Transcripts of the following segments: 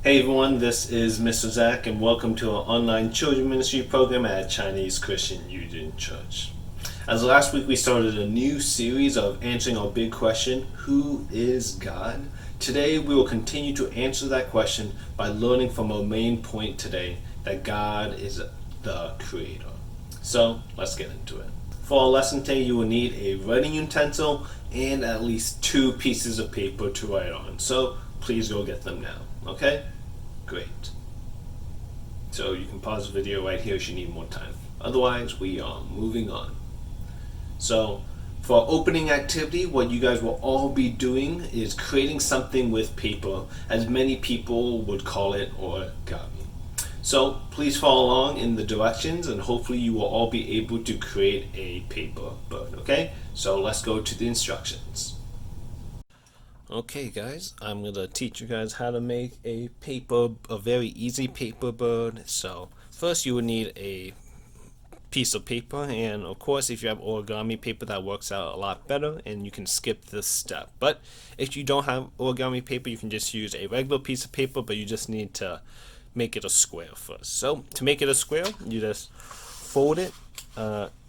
Hey everyone, this is Mr. Zach, and welcome to our online children ministry program at Chinese Christian Union Church. As last week we started a new series of answering our big question, who is God? Today we will continue to answer that question by learning from our main point today, that God is the creator. So let's get into it. For our lesson today, you will need a writing utensil and at least 2 pieces of paper to write on. So please go get them now, okay? Great. So you can pause the video right here if you need more time. Otherwise, we are moving on. So for our opening activity, what you guys will all be doing is creating something with paper, as many people would call it origami. So please follow along in the directions, and hopefully you will all be able to create a paper bird, okay? So let's go to the instructions. Okay guys, I'm going to teach you guys how to make a very easy paper bird. So first you will need a piece of paper, and of course if you have origami paper that works out a lot better and you can skip this step. But if you don't have origami paper, you can just use a regular piece of paper, but you just need to make it a square first. So to make it a square, you just fold it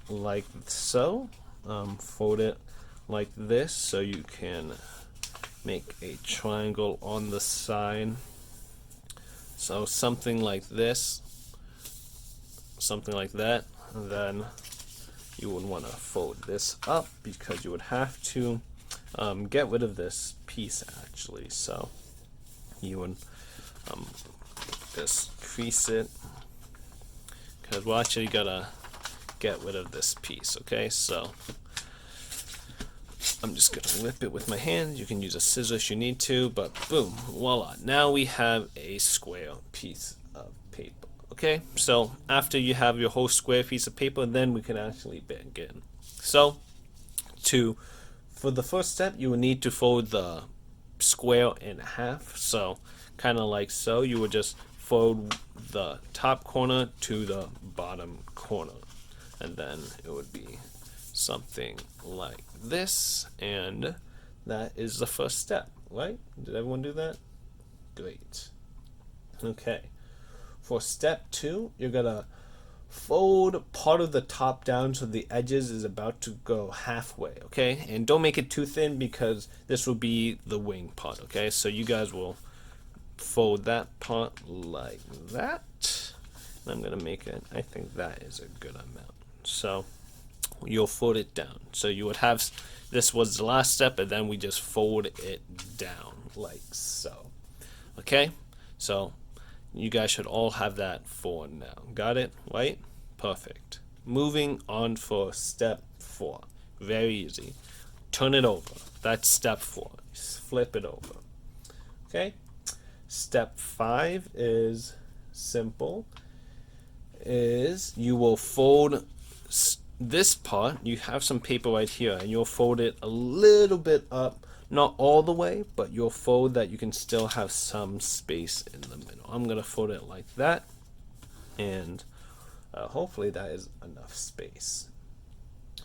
like so, fold it like this so you can make a triangle on the side. So something like this, something like that, and then you would want to fold this up because you would have to get rid of this piece actually. So you would just crease it, because we're actually gonna get rid of this piece. Okay, so I'm just going to whip it with my hand. You can use a scissor if you need to, but boom, voila. Now we have a square piece of paper. Okay, so after you have your whole square piece of paper, then we can actually begin. So for the first step, you will need to fold the square in half. So kind of like so, you would just fold the top corner to the bottom corner, and then it would be something like this, and that is the first step, right? Did everyone do that? Great. Okay, for step 2, you're gonna fold part of the top down so the edges is about to go halfway, okay? And don't make it too thin because this will be the wing part, okay? So you guys will fold that part like that. And I'm gonna make it, I think that is a good amount. So you'll fold it down. So you would have, this was the last step, and then we just fold it down like so. Okay, so you guys should all have that for now. Got it? Right? Perfect. Moving on for step 4. Very easy. Turn it over. That's step 4. Flip it over. Okay. Step 5 is simple. Is you will fold this part. You have some paper right here, and you'll fold it a little bit up, not all the way, but you'll fold that you can still have some space in the middle. I'm gonna fold it like that, and hopefully that is enough space.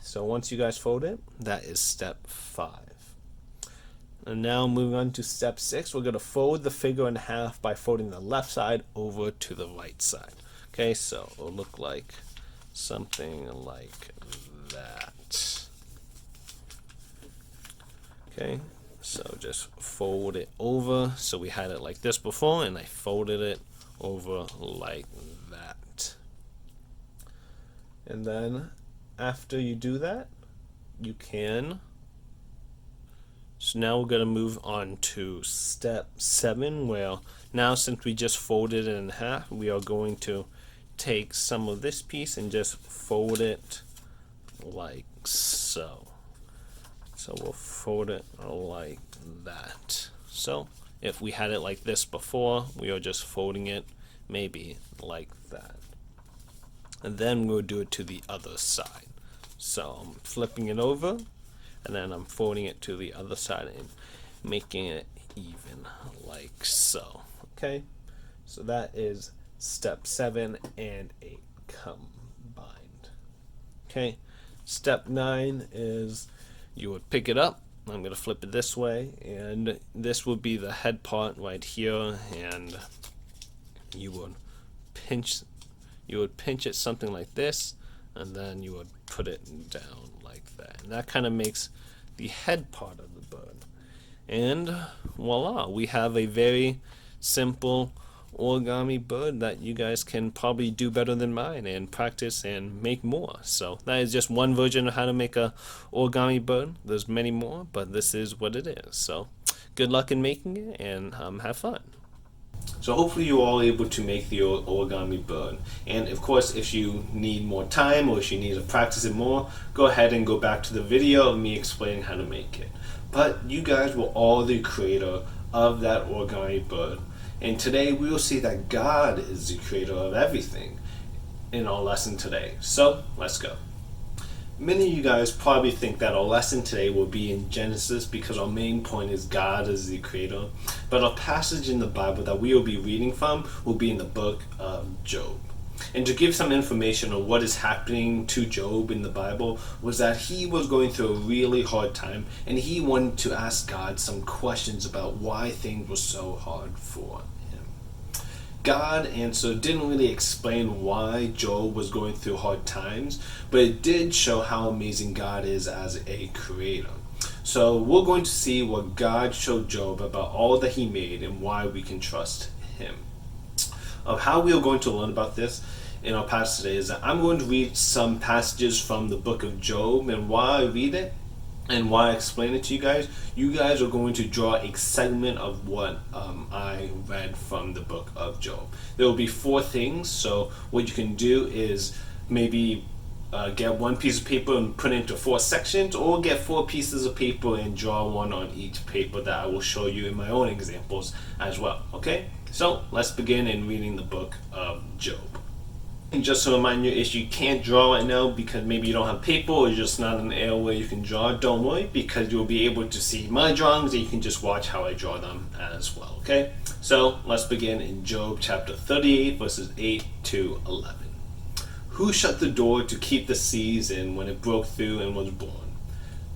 So once you guys fold it, that is step 5. And now moving on to step 6, we're gonna fold the figure in half by folding the left side over to the right side. Okay, so it'll look like something like that. Okay, so just fold it over. So we had it like this before, and I folded it over like that. And then after you do that, you can. So now we're going to move on to step 7, where now since we just folded it in half, we are going to take some of this piece and just fold it like so. So we'll fold it like that. So if we had it like this before, we are just folding it maybe like that. And then we'll do it to the other side. So I'm flipping it over, and then I'm folding it to the other side and making it even like so. Okay, so that is step 7 and 8 combined. Okay, step 9 is you would pick it up I'm going to flip it this way, and this would be the head part right here, and you would pinch it something like this, and then you would put it down like that, and that kind of makes the head part of the bird. And voila, we have a very simple origami bird that you guys can probably do better than mine and practice and make more. So that is just one version of how to make a origami bird. There's many more, but this is what it is. So good luck in making it, and have fun. So hopefully you're all able to make the origami bird. And of course, if you need more time or if you need to practice it more, go ahead and go back to the video of me explaining how to make it. But you guys were all the creator of that origami bird. And today we will see that God is the creator of everything in our lesson today. So let's go. Many of you guys probably think that our lesson today will be in Genesis because our main point is God is the creator. But our passage in the Bible that we will be reading from will be in the book of Job. And to give some information on what is happening to Job in the Bible was that he was going through a really hard time, and he wanted to ask God some questions about why things were so hard for him. God answered, didn't really explain why Job was going through hard times, but it did show how amazing God is as a creator. So we're going to see what God showed Job about all that he made and why we can trust him. Of how we are going to learn about this in our passage today is that I'm going to read some passages from the book of Job, and while I read it and while I explain it to you guys are going to draw a segment of what I read from the book of Job. There will be 4 things, so what you can do is maybe get one piece of paper and put it into 4 sections, or get 4 pieces of paper and draw one on each paper that I will show you in my own examples as well. Okay, so let's begin in reading the book of Job. And just to remind you, if you can't draw right now because maybe you don't have paper or you're just not in an area where you can draw, don't worry, because you'll be able to see my drawings and you can just watch how I draw them as well. Okay, so let's begin in Job chapter 38 verses 8 to 11. Who shut the door to keep the seas in when it broke through and was born?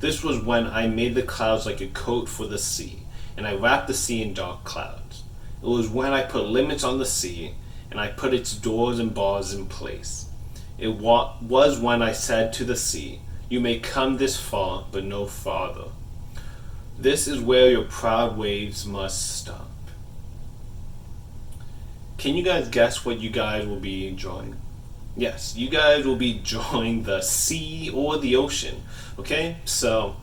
This was when I made the clouds like a coat for the sea, and I wrapped the sea in dark clouds. It was when I put limits on the sea, and I put its doors and bars in place. It was when I said to the sea, you may come this far, but no farther. This is where your proud waves must stop. Can you guys guess what you guys will be drawing? Yes, you guys will be drawing the sea or the ocean. Okay, so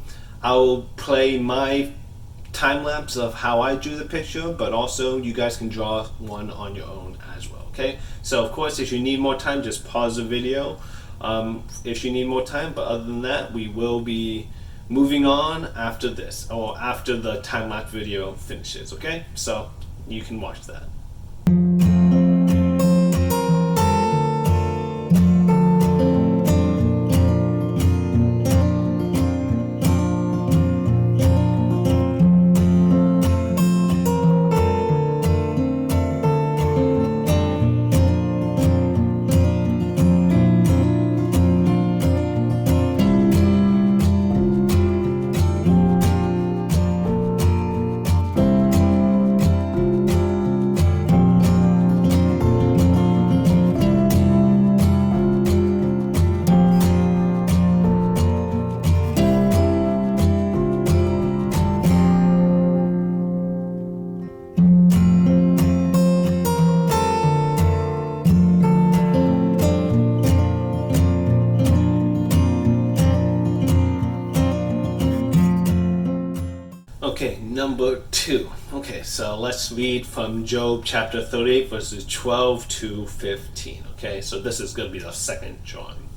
I'll play my time lapse of how I drew the picture, but also you guys can draw one on your own as well. Okay, so of course if you need more time, just pause the video if you need more time, but other than that we will be moving on after this, or after the time lapse video finishes. Okay, so you can watch that. Okay, number 2. Okay, so let's read from Job chapter 38 verses 12 to 15. Okay, so this is going to be the second drawing.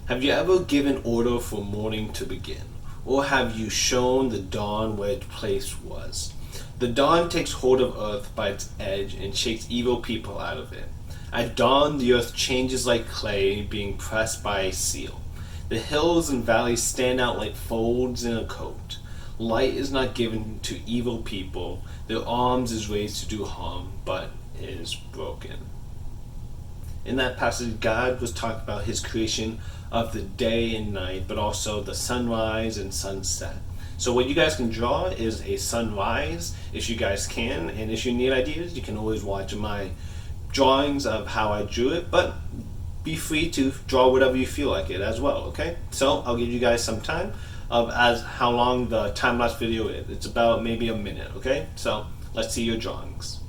Have you ever given order for morning to begin? Or have you shown the dawn where its place was? The dawn takes hold of earth by its edge and shakes evil people out of it. At dawn the earth changes like clay being pressed by a seal. The hills and valleys stand out like folds in a coat. Light is not given to evil people. Their arms is raised to do harm, but is broken. In that passage, God was talking about his creation of the day and night, but also the sunrise and sunset. So what you guys can draw is a sunrise if you guys can, and if you need ideas, you can always watch my drawings of how I drew it, but be free to draw whatever you feel like it as well, okay? So I'll give you guys some time of as how long the time-lapse video is. It's about maybe a minute, okay? So let's see your drawings.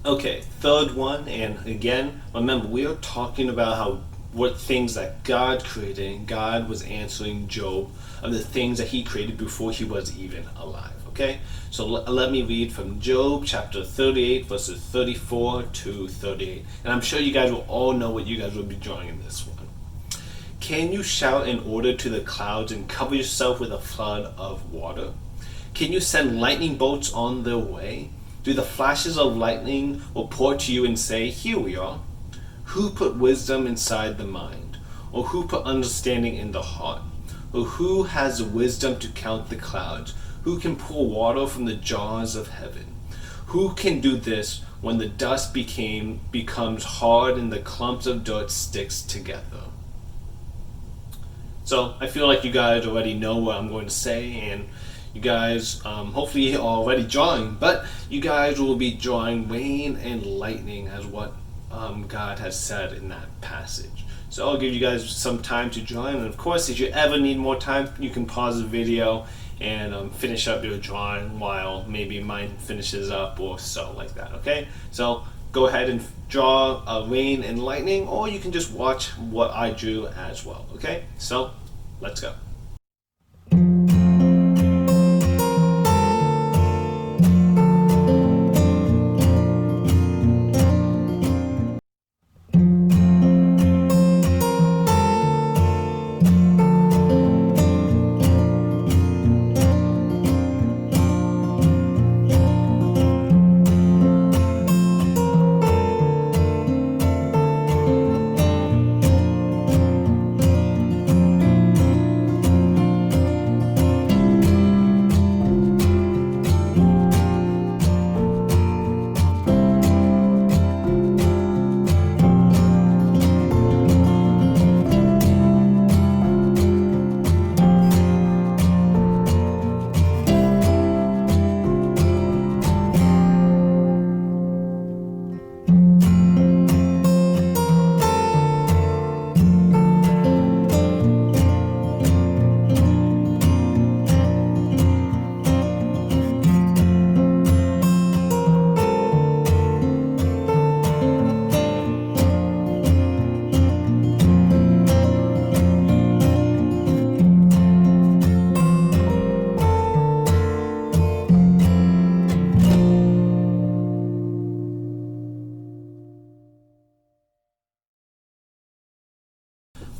Okay, third one, and again, remember we are talking about what things that God created, and God was answering Job of the things that he created before he was even alive. Okay, so let me read from Job chapter 38 verses 34 to 38, and I'm sure you guys will all know what you guys will be drawing in this one. Can you shout an order to the clouds and cover yourself with a flood of water? Can you send lightning bolts on their way? Do the flashes of lightning report to you and say, "Here we are"? Who put wisdom inside the mind? Or who put understanding in the heart? Or who has the wisdom to count the clouds? Who can pour water from the jars of heaven? Who can do this when the dust becomes hard and the clumps of dirt sticks together? So I feel like you guys already know what I'm going to say, and you guys hopefully are already drawing, but you guys will be drawing rain and lightning as what God has said in that passage. So I'll give you guys some time to draw, and of course if you ever need more time, you can pause the video and finish up your drawing while maybe mine finishes up or so like that, okay? So go ahead and draw rain and lightning, or you can just watch what I drew as well, okay? So let's go.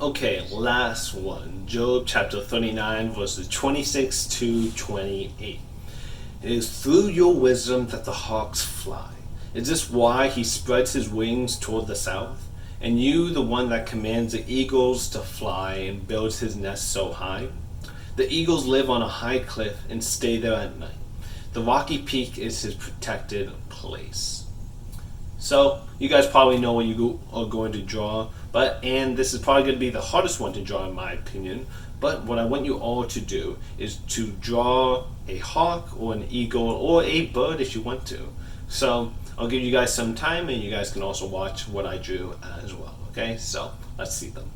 Okay, last one. Job chapter 39 verses 26 to 28. It is through your wisdom that the hawks fly. Is this why he spreads his wings toward the south? And you, the one that commands the eagles to fly and builds his nest so high? The eagles live on a high cliff and stay there at night. The rocky peak is his protected place. So, you guys probably know what you are going to draw, and this is probably going to be the hardest one to draw in my opinion, but what I want you all to do is to draw a hawk or an eagle or a bird if you want to. So, I'll give you guys some time, and you guys can also watch what I drew as well, okay? So, let's see them.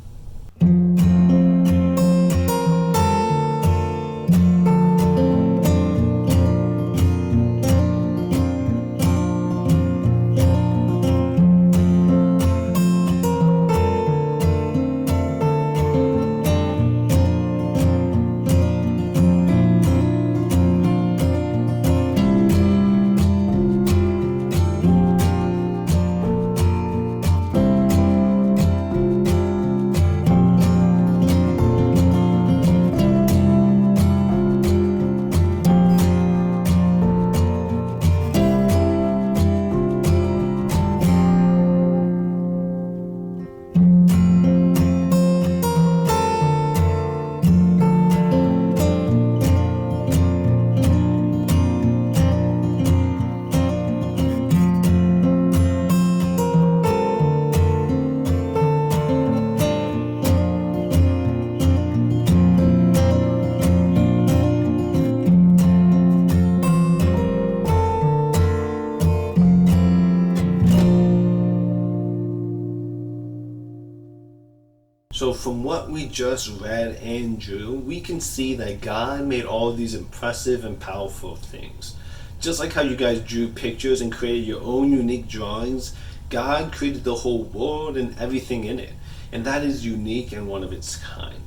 So from what we just read and drew, we can see that God made all of these impressive and powerful things. Just like how you guys drew pictures and created your own unique drawings, God created the whole world and everything in it. And that is unique and one of its kind.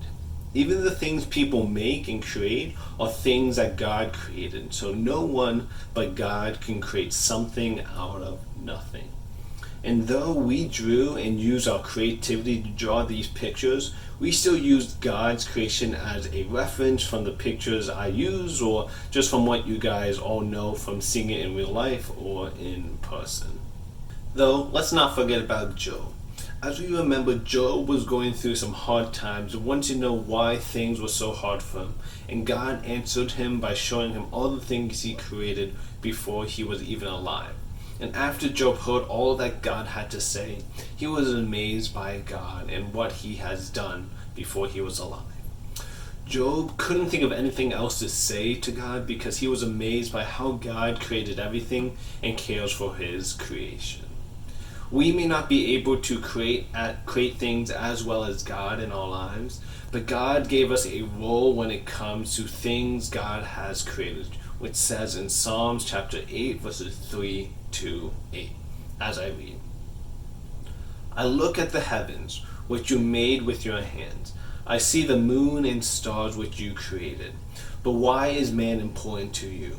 Even the things people make and create are things that God created. So no one but God can create something out of nothing. And though we drew and used our creativity to draw these pictures, we still used God's creation as a reference from the pictures I use, or just from what you guys all know from seeing it in real life or in person. Though, let's not forget about Job. As we remember, Job was going through some hard times and wanted to know why things were so hard for him. And God answered him by showing him all the things he created before he was even alive. And after Job heard all that God had to say, he was amazed by God and what he has done before he was alive. Job couldn't think of anything else to say to God because he was amazed by how God created everything and cares for his creation. We may not be able to create things as well as God in our lives, but God gave us a role when it comes to things God has created, which says in Psalms chapter 8 verses 3 to 8, as I read. I look at the heavens, which you made with your hands. I see the moon and stars which you created. But why is man important to you?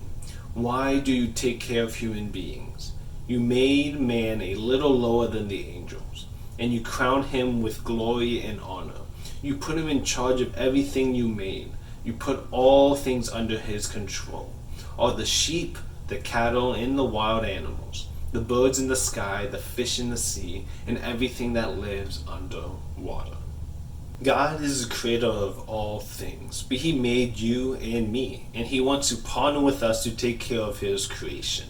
Why do you take care of human beings? You made man a little lower than the angels, and you crowned him with glory and honor. You put him in charge of everything you made. You put all things under his control. All the sheep, the cattle, and the wild animals, the birds in the sky, the fish in the sea, and everything that lives under water. God is the creator of all things, but he made you and me, and he wants to partner with us to take care of his creation.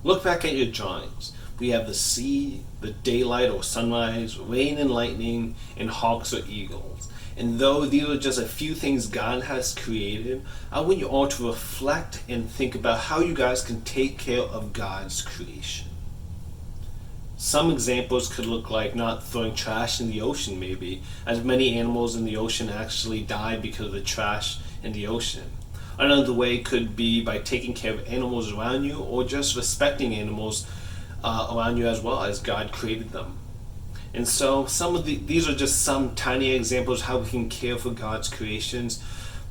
Look back at your drawings. We have the sea, the daylight or sunrise, rain and lightning, and hawks or eagles. And though these are just a few things God has created, I want you all to reflect and think about how you guys can take care of God's creation. Some examples could look like not throwing trash in the ocean, maybe, as many animals in the ocean actually die because of the trash in the ocean. Another way could be by taking care of animals around you, or just respecting animals around you as well, as God created them. And so these are just some tiny examples of how we can care for God's creations,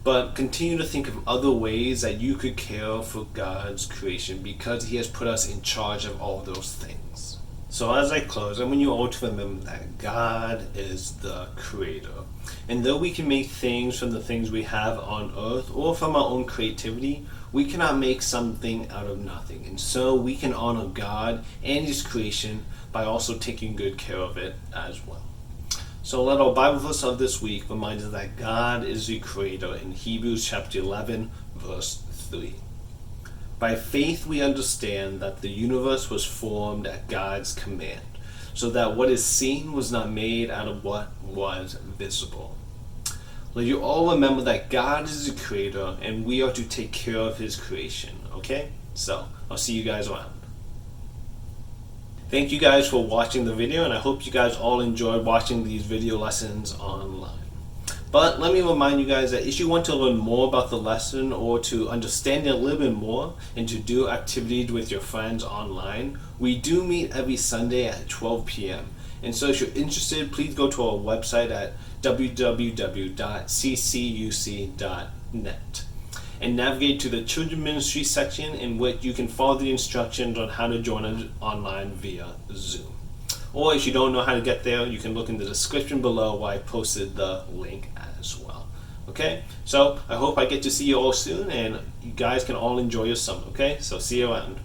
but continue to think of other ways that you could care for God's creation, because he has put us in charge of all those things. So as I close, I want you all to remember that God is the creator. And though we can make things from the things we have on earth or from our own creativity, we cannot make something out of nothing. And so we can honor God and his creation by also taking good care of it as well. So let our Bible verse of this week remind us that God is the creator in Hebrews chapter 11 verse 3. By faith we understand that the universe was formed at God's command, so that what is seen was not made out of what was visible. Let you all remember that God is the creator and we are to take care of his creation, okay? So, I'll see you guys around. Thank you guys for watching the video, and I hope you guys all enjoyed watching these video lessons online. But let me remind you guys that if you want to learn more about the lesson, or to understand it a little bit more and to do activities with your friends online, we do meet every Sunday at 12 p.m. And so if you're interested, please go to our website at www.CCUC.net and navigate to the Children Ministry section, in which you can follow the instructions on how to join us online via Zoom. Or if you don't know how to get there, you can look in the description below where I posted the link as well. Okay? So I hope I get to see you all soon, and you guys can all enjoy your summer. Okay? So see you around.